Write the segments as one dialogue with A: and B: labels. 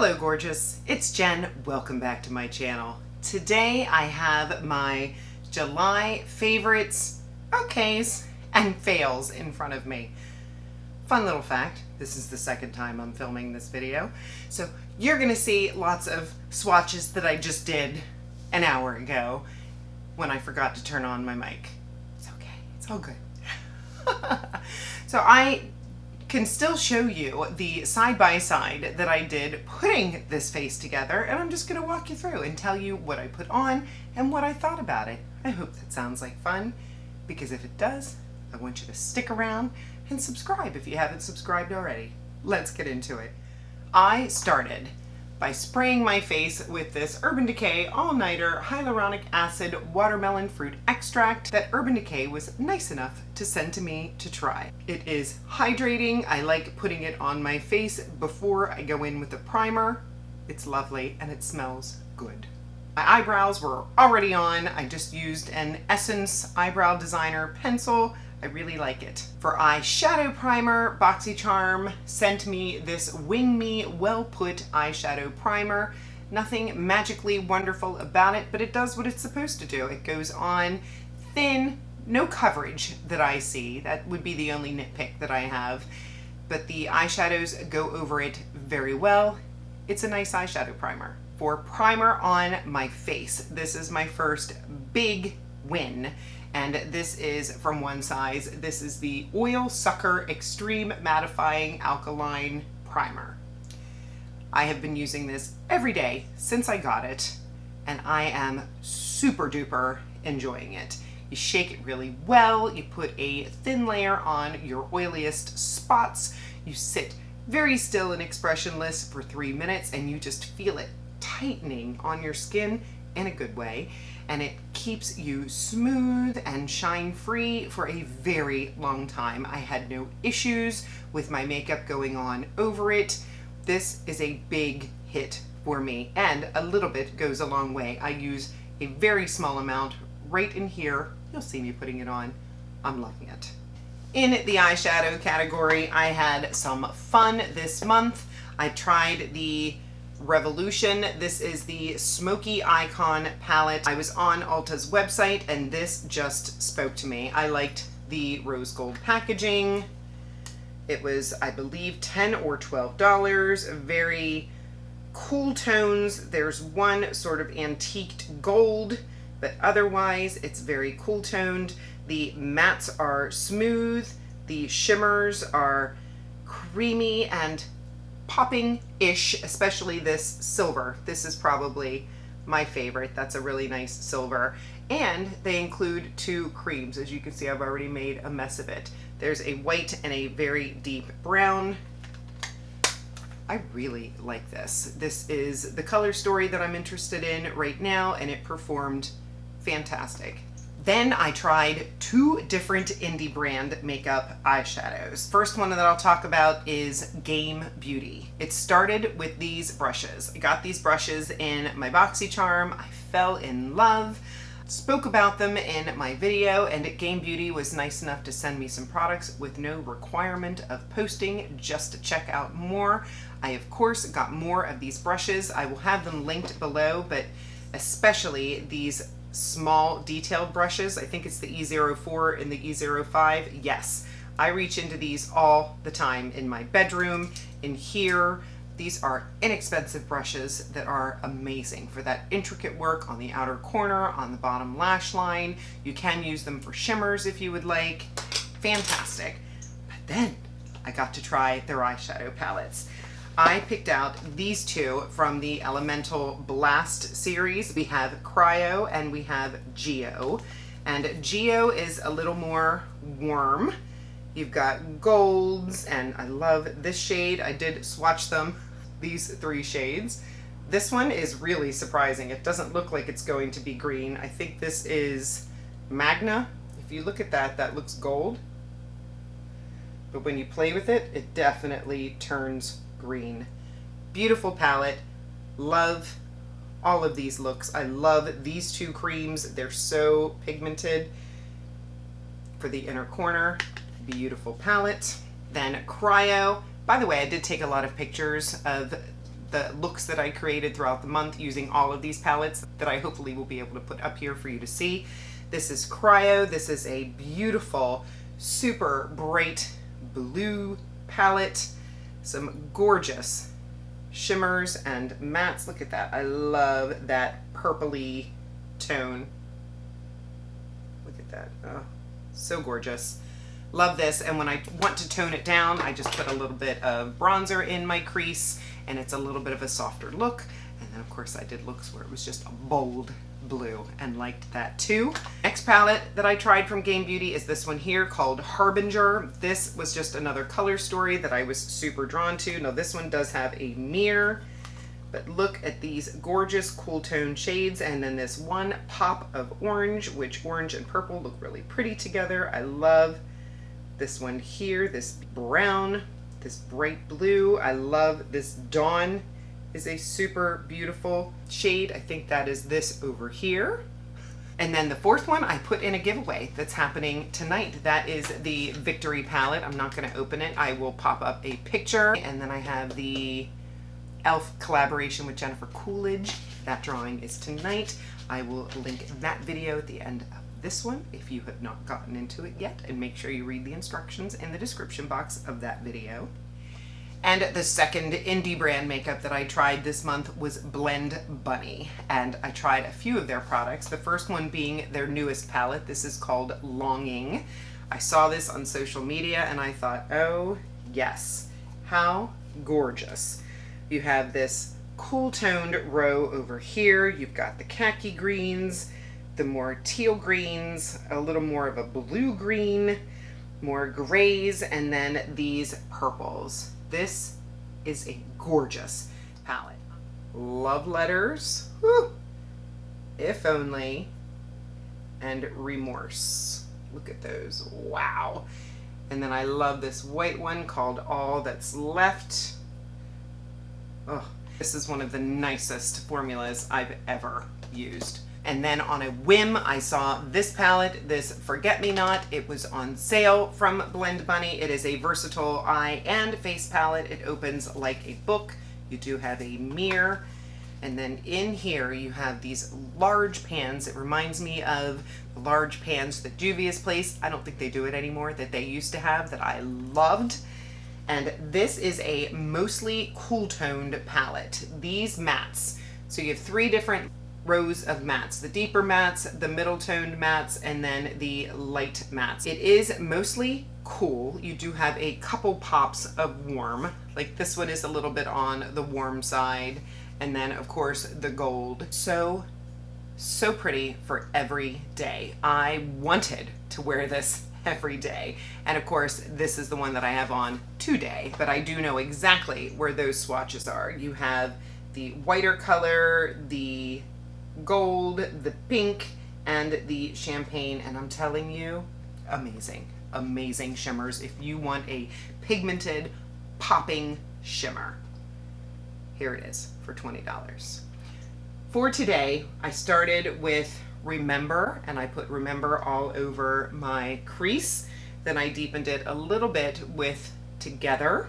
A: Hello gorgeous, it's Jen. Welcome back to my channel. Today I have my July favorites, okays, and fails in front of me. Fun little fact, this is the second time I'm filming this video, so you're gonna see lots of swatches that I just did an hour ago when I forgot to turn on my mic. It's okay, it's all good. So I can still show you the side-by-side that I did putting this face together, and I'm just going to walk you through and tell you what I put on and what I thought about it. I hope that sounds like fun, because if it does, I want you to stick around and subscribe if you haven't subscribed already. Let's get into it. I started by spraying my face with this Urban Decay All-Nighter Hyaluronic Acid Watermelon Fruit Extract that Urban Decay was nice enough to send to me to try. It is hydrating. I like putting it on my face before I go in with the primer. It's lovely and it smells good. My eyebrows were already on. I just used an Essence Eyebrow Designer pencil. I really like it. For eyeshadow primer, BoxyCharm sent me this Wing Me Well Put eyeshadow primer. Nothing magically wonderful about it, but it does what it's supposed to do. It goes on thin, no coverage that I see. That would be the only nitpick that I have. But the eyeshadows go over it very well. It's a nice eyeshadow primer. For primer on my face, this is my first big win. And this is from one size. This is the Oil Sucker Extreme Mattifying Alkaline Primer. I have been using this every day since I got it, and I am super duper enjoying it. You shake it really well, you put a thin layer on your oiliest spots, you sit very still and expressionless for 3 minutes, and you just feel it tightening on your skin in a good way. And it keeps you smooth and shine free for a very long time. I had no issues with my makeup going on over it. This is a big hit for me, and a little bit goes a long way. I use a very small amount right in here. You'll see me putting it on. I'm loving it. In the eyeshadow category, I had some fun this month. I tried the Revolution. This is the Smoky Icon palette. I was on Ulta's website and this just spoke to me. I liked the rose gold packaging. It was, I believe, $10 or $12. Very cool tones. There's one sort of antiqued gold, but otherwise it's very cool toned. The mattes are smooth. The shimmers are creamy and popping-ish, especially this silver. This is probably my favorite. That's a really nice silver. And they include 2 creams. As you can see, I've already made a mess of it. There's a white and a very deep brown. I really like this. This is the color story that I'm interested in right now, and it performed fantastic. Then I tried 2 different indie brand makeup eyeshadows. First one that I'll talk about is JennDBeauty. It started with these brushes. I got these brushes in my BoxyCharm. I fell in love. Spoke about them in my video, and JennDBeauty was nice enough to send me some products with no requirement of posting, just to check out more. I of course got more of these brushes. I will have them linked below, but especially these small detailed brushes. I think it's the E04 and the E05. Yes, I reach into these all the time in my bedroom, in here. These are inexpensive brushes that are amazing for that intricate work on the outer corner, on the bottom lash line. You can use them for shimmers if you would like. Fantastic. But then I got to try their eyeshadow palettes. I picked out these 2 from the Elemental Blast series. We have Cryo and we have Geo. And Geo is a little more warm. You've got golds, and I love this shade. I did swatch them, these 3 shades. This one is really surprising. It doesn't look like it's going to be green. I think this is Magna. If you look at that, that looks gold. But when you play with it, it definitely turns green. Beautiful palette. Love all of these looks. I love these 2 creams. They're so pigmented. For the inner corner, beautiful palette. Then Cryo. By the way, I did take a lot of pictures of the looks that I created throughout the month using all of these palettes that I hopefully will be able to put up here for you to see. This is Cryo. This is a beautiful, super bright blue palette. Some gorgeous shimmers and mattes. Look at that. I love that purpley tone. Look at that. Oh, so gorgeous. Love this. And when I want to tone it down, I just put a little bit of bronzer in my crease, and it's a little bit of a softer look. And then of course I did looks where it was just a bold blue and liked that too. Next palette that I tried from JennDBeauty is this one here called Harbinger. This was just another color story that I was super drawn to. Now this one does have a mirror, but look at these gorgeous cool tone shades, and then this one pop of orange, which orange and purple look really pretty together. I love this one here, this brown, this bright blue. I love this Dawn is a super beautiful shade. I think that is this over here. And then the fourth one I put in a giveaway that's happening tonight. That is the Victory palette. I'm not going to open it. I will pop up a picture. And then I have the e.l.f. collaboration with Jennifer Coolidge. That drawing is tonight. I will link that video at the end of this one if you have not gotten into it yet, and make sure you read the instructions in the description box of that video. And the second indie brand makeup that I tried this month was Blend Bunny, and I tried a few of their products. The first one being their newest palette. This is called Longing. I saw this on social media and I thought, oh yes, how gorgeous. You have this cool toned row over here. You've got the khaki greens, the more teal greens, a little more of a blue green, more grays, and then these purples. This is a gorgeous palette. Love Letters, whew, If Only, and Remorse. Look at those, wow. And then I love this white one called All That's Left. Oh, this is one of the nicest formulas I've ever used. And then on a whim, I saw this palette, this Forget Me Not. It was on sale from Blend Bunny. It is a versatile eye and face palette. It opens like a book. You do have a mirror. And then in here, you have these large pans. It reminds me of the large pans that Juvia's Place. I don't think they do it anymore, that they used to have, that I loved. And this is a mostly cool toned palette. These mattes, so you have three different rows of mattes, the deeper mattes, the middle toned mattes, and then the light mattes. It is mostly cool. You do have a couple pops of warm, like this one is a little bit on the warm side, and then of course the gold. So pretty for every day. I wanted to wear this every day, and of course this is the one that I have on today, but I do know exactly where those swatches are. You have the whiter color, the gold, the pink, and the champagne, and I'm telling you, amazing, amazing shimmers. If you want a pigmented, popping shimmer, here it is for $20. For today, I started with Remember, and I put Remember all over my crease. Then I deepened it a little bit with Together.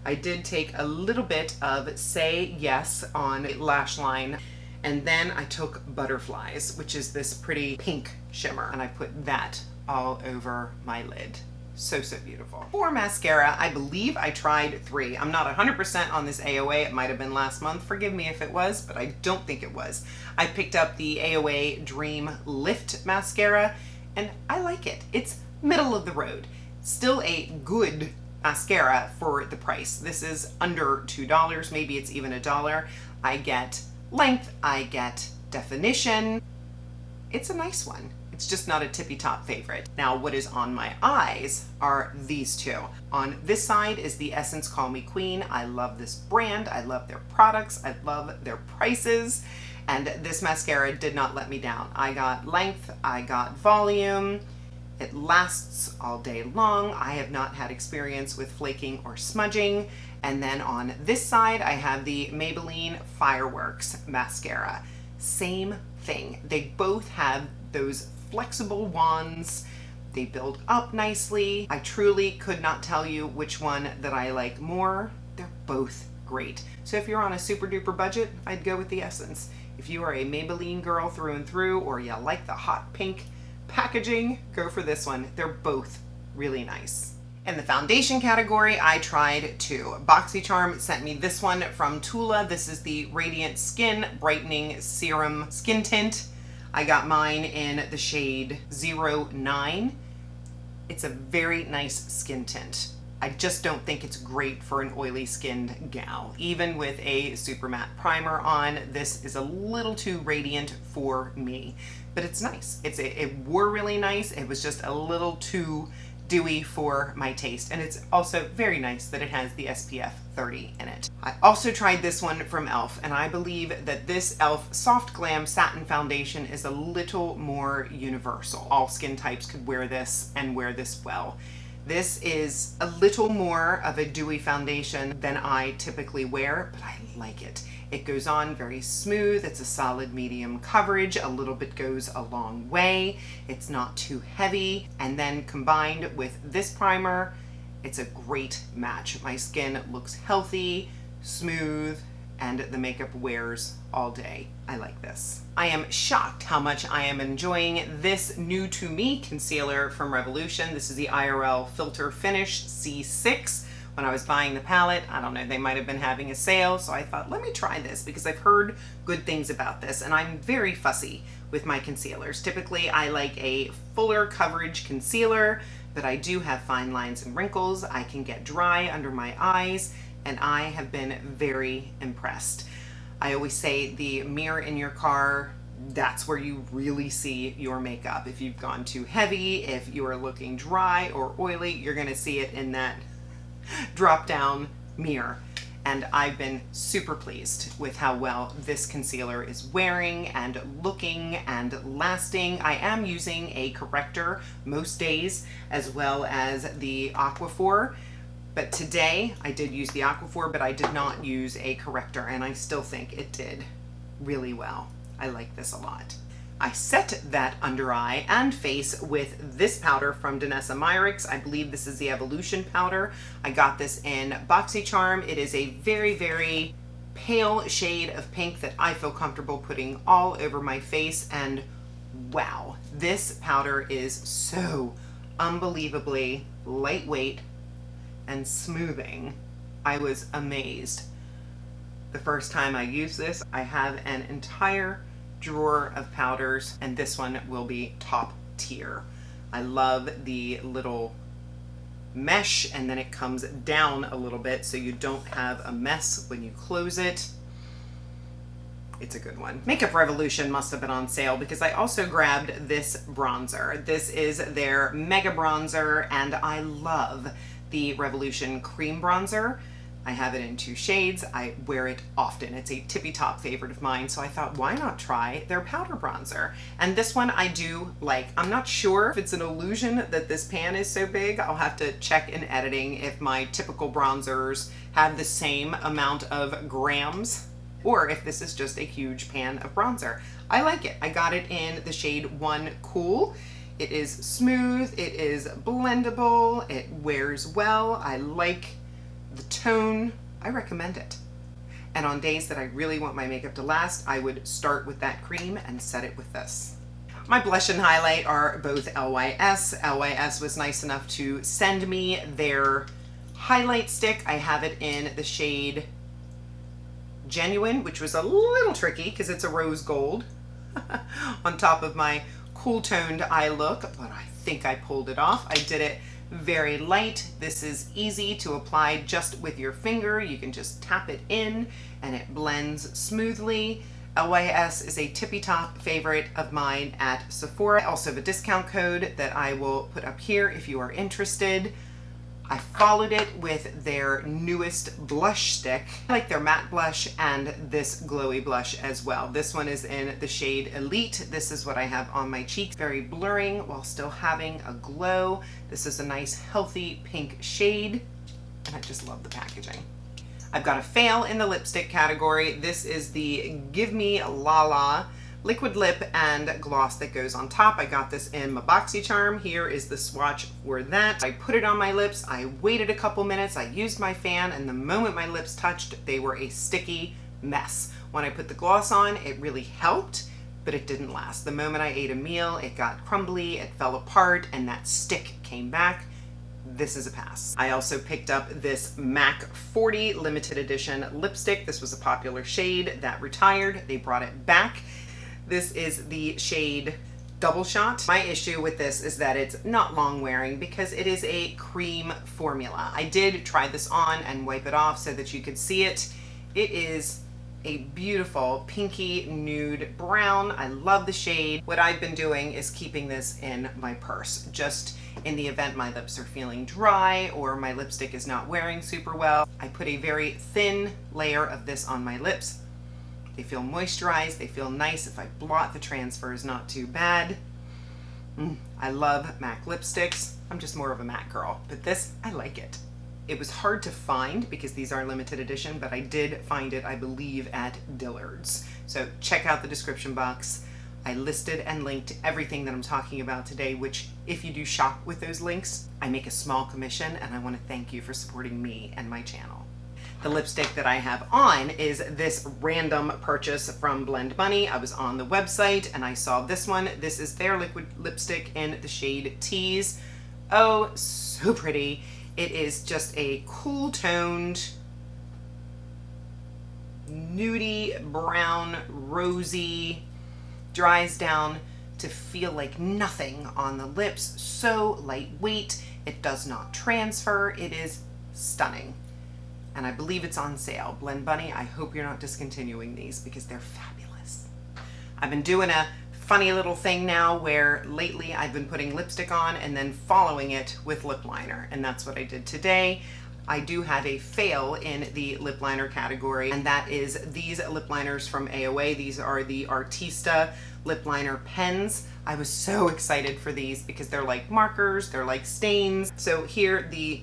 A: I did take a little bit of Say Yes on lash line. And then I took Butterflies, which is this pretty pink shimmer, and I put that all over my lid. So beautiful. For mascara, I believe I tried 3. I'm not 100% on this AOA. It might have been last month. Forgive me if it was, but I don't think it was. I picked up the AOA Dream Lift mascara, and I like it. It's middle of the road. Still a good mascara for the price. This is under $2. Maybe it's even $1. I get length, I get definition. It's a nice one. It's just not a tippy top favorite. Now, what is on my eyes are these two. On this side is the Essence Call Me Queen. I love this brand. I love their products. I love their prices. And this mascara did not let me down. I got length, I got volume. It lasts all day long. I have not had experience with flaking or smudging. And then on this side, I have the Maybelline Fireworks mascara. Same thing. They both have those flexible wands. They build up nicely. I truly could not tell you which one that I like more. They're both great. So if you're on a super duper budget, I'd go with the Essence. If you are a Maybelline girl through and through, or you like the hot pink packaging, go for this one. They're both really nice. In the foundation category, I tried two. BoxyCharm sent me this one from TULA. This is the Radiant Skin Brightening Serum Skin Tint. I got mine in the shade 09. It's a very nice skin tint. I just don't think it's great for an oily skinned gal. Even with a super matte primer on, this is a little too radiant for me. But it's nice. It wore really nice. It was just a little too dewy for my taste, and it's also very nice that it has the SPF 30 in it. I also tried this one from e.l.f. and I believe that this e.l.f. Soft Glam Satin Foundation is a little more universal. All skin types could wear this and wear this well. This is a little more of a dewy foundation than I typically wear, but I like it. It goes on very smooth. It's a solid medium coverage. A little bit goes a long way. It's not too heavy. And then combined with this primer, it's a great match. My skin looks healthy, smooth, and the makeup wears all day. I like this. I am shocked how much I am enjoying this new to me concealer from Revolution. This is the IRL Filter Finish C6. When I was buying the palette, I don't know, they might have been having a sale, so I thought, let me try this because I've heard good things about this, and I'm very fussy with my concealers. Typically, I like a fuller coverage concealer, but I do have fine lines and wrinkles. I can get dry under my eyes, and I have been very impressed. I always say the mirror in your car, that's where you really see your makeup. If you've gone too heavy, if you are looking dry or oily, you're gonna see it in that drop down mirror. And I've been super pleased with how well this concealer is wearing and looking and lasting. I am using a corrector most days, as well as the Aquaphor. But today I did use the Aquaphor, but I did not use a corrector, and I still think it did really well. I like this a lot. I set that under eye and face with this powder from Danessa Myricks. I believe this is the Evolution powder. I got this in BoxyCharm. It is a very, very pale shade of pink that I feel comfortable putting all over my face, and wow, this powder is so unbelievably lightweight and smoothing. I was amazed. The first time I used this, I have an entire drawer of powders, and this one will be top tier. I love the little mesh, and then it comes down a little bit so you don't have a mess when you close it. It's a good one. Makeup Revolution must have been on sale because I also grabbed this bronzer. This is their Mega Bronzer, and I love the Revolution Cream Bronzer. I have it in 2 shades. I wear it often. It's a tippy top favorite of mine, so I thought, why not try their powder bronzer? And this one I do like. I'm not sure if it's an illusion that this pan is so big. I'll have to check in editing if my typical bronzers have the same amount of grams, or if this is just a huge pan of bronzer. I like it. I got it in the shade 1 Cool. It is smooth, it is blendable, it wears well. I like the tone. I recommend it. And on days that I really want my makeup to last, I would start with that cream and set it with this. My blush and highlight are both LYS. LYS was nice enough to send me their highlight stick. I have it in the shade Genuine, which was a little tricky because it's a rose gold on top of my cool toned eye look, but I think I pulled it off. I did it very light. This is easy to apply just with your finger. You can just tap it in and it blends smoothly. LYS is a tippy top favorite of mine at Sephora. I also have a discount code that I will put up here if you are interested. I followed it with their newest blush stick. I like their matte blush and this glowy blush as well. This one is in the shade Elite. This is what I have on my cheeks. Very blurring while still having a glow. This is a nice healthy pink shade, and I just love the packaging. I've got a fail in the lipstick category. This is the Give Me La La liquid lip and gloss that goes on top. I got this in my BoxyCharm. Here is the swatch for that. I put it on my lips. I waited a couple minutes. I used my fan, and the moment my lips touched, they were a sticky mess. When I put the gloss on, it really helped, but it didn't last. The moment I ate a meal, it got crumbly, it fell apart, and that stick came back. This is a pass. I also picked up this MAC 40 limited edition lipstick. This was a popular shade that retired. They brought it back. This is the shade Double Shot. My issue with this is that it's not long wearing because it is a cream formula. I did try this on and wipe it off so that you could see it. It is a beautiful pinky nude brown. I love the shade. What I've been doing is keeping this in my purse, just in the event my lips are feeling dry or my lipstick is not wearing super well. I put a very thin layer of this on my lips. They feel moisturized, they feel nice. If I blot, the transfer is not too bad. I love MAC lipsticks. I'm just more of a MAC girl, but this, I like it. It was hard to find because these are limited edition, but I did find it, I believe, at Dillard's. So check out the description box. I listed and linked everything that I'm talking about today, which if you do shop with those links, I make a small commission, and I want to thank you for supporting me and my channel. The lipstick that I have on is this random purchase from Blend Bunny. I was on the website and I saw this one. This is their liquid lipstick in the shade Tease. Oh, so pretty. It is just a cool toned, nudie, brown, rosy, dries down to feel like nothing on the lips. So lightweight, it does not transfer. It is stunning. And I believe it's on sale. Blend Bunny, I hope you're not discontinuing these because they're fabulous. I've been doing a funny little thing now where lately I've been putting lipstick on and then following it with lip liner, and that's what I did today. I do have a fail in the lip liner category, and that is these lip liners from AOA. These are the Artista lip liner pens. I was so excited for these because they're like markers, they're like stains. So here the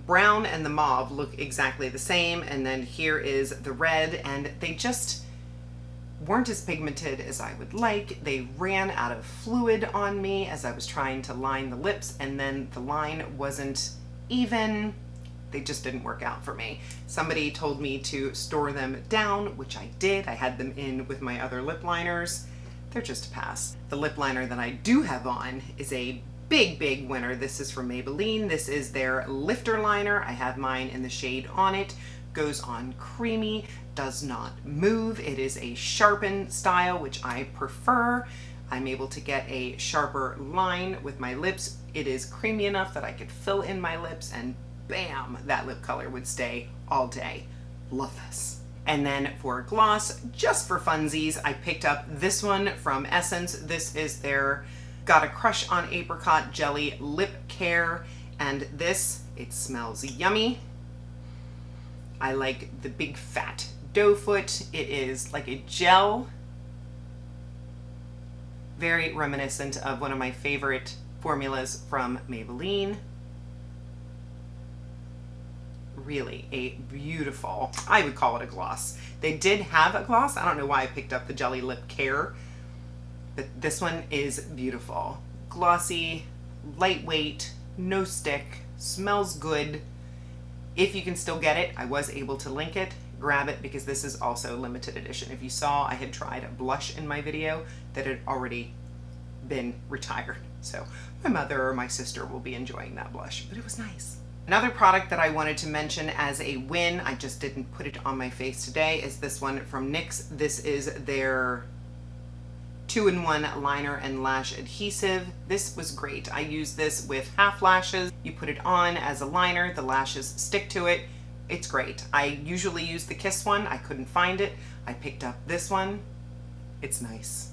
A: brown and the mauve look exactly the same, and then here is the red, and they just weren't as pigmented as I would like. They ran out of fluid on me as I was trying to line the lips, and then the line wasn't even. They just didn't work out for me. Somebody told me to store them down, which I did. I had them in with my other lip liners. They're just a pass. The lip liner that I do have on is a big winner. This is from Maybelline. This is their lifter liner. I have mine in the shade On It. Goes on creamy, does not move. It is a sharpen style, which I prefer. I'm able to get a sharper line with my lips. It is creamy enough that I could fill in my lips and bam, that lip color would stay all day. Love this. And then for gloss, just for funsies, I picked up this one from Essence. This is their Got a Crush on Apricot Jelly Lip Care, and this, it smells yummy. I like the big fat doe foot. It is like a gel, very reminiscent of one of my favorite formulas from Maybelline. Really a beautiful, I would call it a gloss. They did have a gloss. I don't know why I picked up the Jelly Lip Care, but this one is beautiful. Glossy, lightweight, no stick, smells good. If you can still get it, I was able to link it. Grab it because this is also limited edition. If you saw, I had tried a blush in my video that had already been retired. So my mother or my sister will be enjoying that blush, but it was nice. Another product that I wanted to mention as a win, I just didn't put it on my face today, is this one from NYX. This is their 2-in-1 liner and lash adhesive. This was great. I use this with half lashes. You put it on as a liner, the lashes stick to it. It's great. I usually use the Kiss one. I couldn't find it. I picked up this one. It's nice.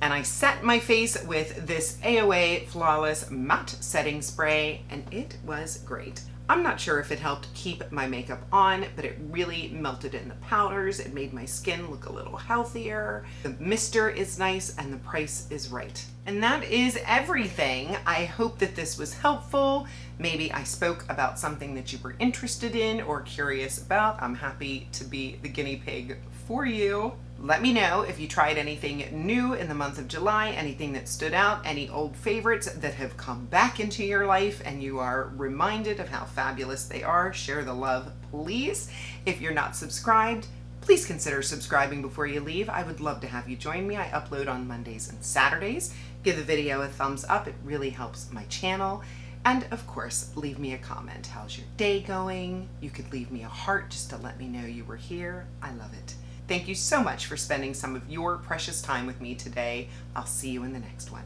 A: And I set my face with this AOA Flawless Matte Setting Spray, and it was great. I'm not sure if it helped keep my makeup on, but it really melted in the powders. It made my skin look a little healthier. The mister is nice and the price is right. And that is everything. I hope that this was helpful. Maybe I spoke about something that you were interested in or curious about. I'm happy to be the guinea pig for you. Let me know if you tried anything new in the month of July, anything that stood out, any old favorites that have come back into your life and you are reminded of how fabulous they are. Share the love, please. If you're not subscribed, please consider subscribing before you leave. I would love to have you join me. I upload on Mondays and Saturdays. Give the video a thumbs up. It really helps my channel. And of course, leave me a comment. How's your day going? You could leave me a heart just to let me know you were here. I love it. Thank you so much for spending some of your precious time with me today. I'll see you in the next one.